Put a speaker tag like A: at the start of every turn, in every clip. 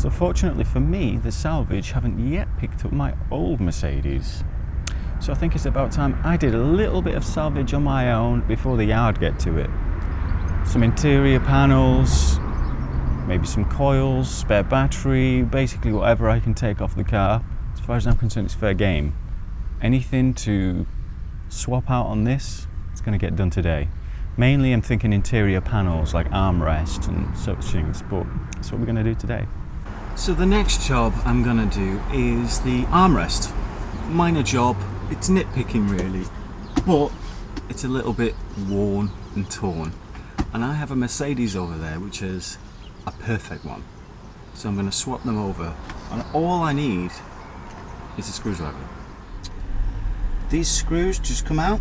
A: So fortunately for me, the salvage haven't yet picked up my old Mercedes. So I think it's about time I did a little bit of salvage on my own before the yard get to it. Some interior panels, maybe some coils, spare battery, basically whatever I can take off the car. As far as I'm concerned, it's fair game. Anything to swap out on this, it's going to get done today. Mainly I'm thinking interior panels like armrest and such things, but that's what we're going to do today. So the next job I'm going to do is the armrest. Minor job, it's nitpicking really, but it's a little bit worn and torn. And I have a Mercedes over there which is a perfect one. So I'm going to swap them over, and all I need is a screwdriver. These screws just come out,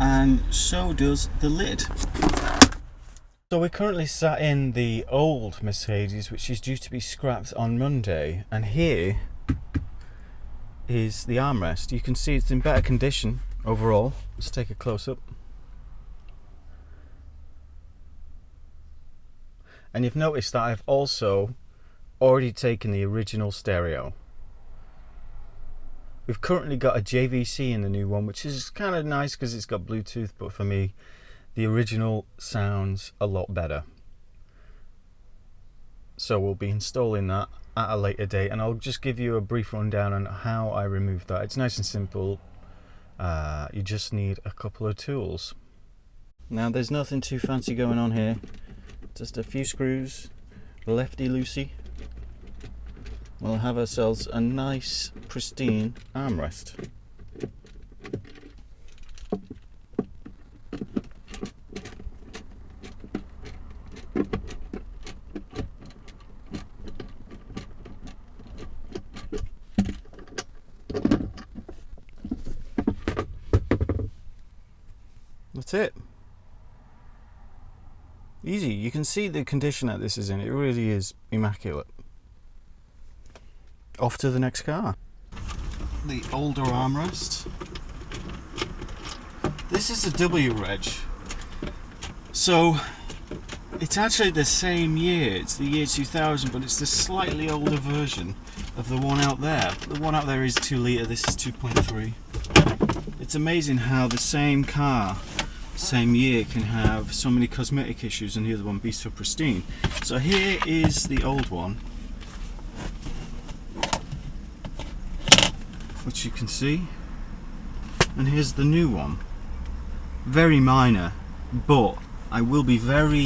A: and so does the lid. So we're currently sat in the old Mercedes, which is due to be scrapped on Monday, and here is the armrest. You can see it's in better condition overall. Let's take a close-up. And you've noticed that I've also already taken the original stereo. We've currently got a JVC in the new one, which is kind of nice because it's got Bluetooth, but for me, the original sounds a lot better. So we'll be installing that at a later date, and I'll just give you a brief rundown on how I removed that. It's nice and simple. You just need a couple of tools. Now there's nothing too fancy going on here. Just a few screws, lefty-loosey. We'll have ourselves a nice, pristine armrest. That's it. Easy. You can see the condition that this is in. It really is immaculate. Off to the next car. The older armrest. This is a W reg. So it's actually the same year. It's the year 2000, but it's the slightly older version of the one out there. The one out there is 2 litre, this is 2.3. It's amazing how the same car, same year, can have so many cosmetic issues and the other one be so pristine. So here is the old one, which you can see, and here's the new one. Very minor, but I will be very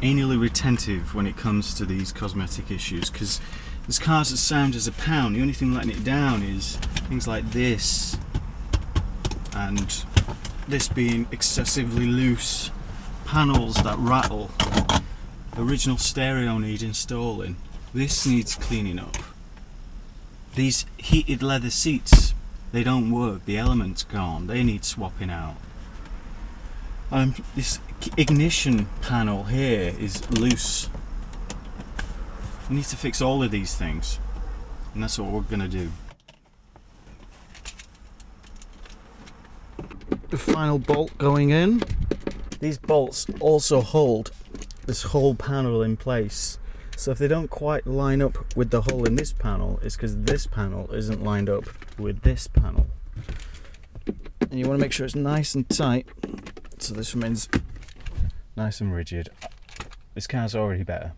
A: anally retentive when it comes to these cosmetic issues, because there's cars that sound as a pound. The only thing letting it down is things like this, and this being excessively loose, panels that rattle, original stereo need installing, this needs cleaning up. These heated leather seats, they don't work, the element's gone, they need swapping out. This ignition panel here is loose. We need to fix all of these things, and that's what we're going to do. The final bolt going in. These bolts also hold this whole panel in place. So if they don't quite line up with the hole in this panel, it's because this panel isn't lined up with this panel. And you want to make sure it's nice and tight, so this remains nice and rigid. This car's already better.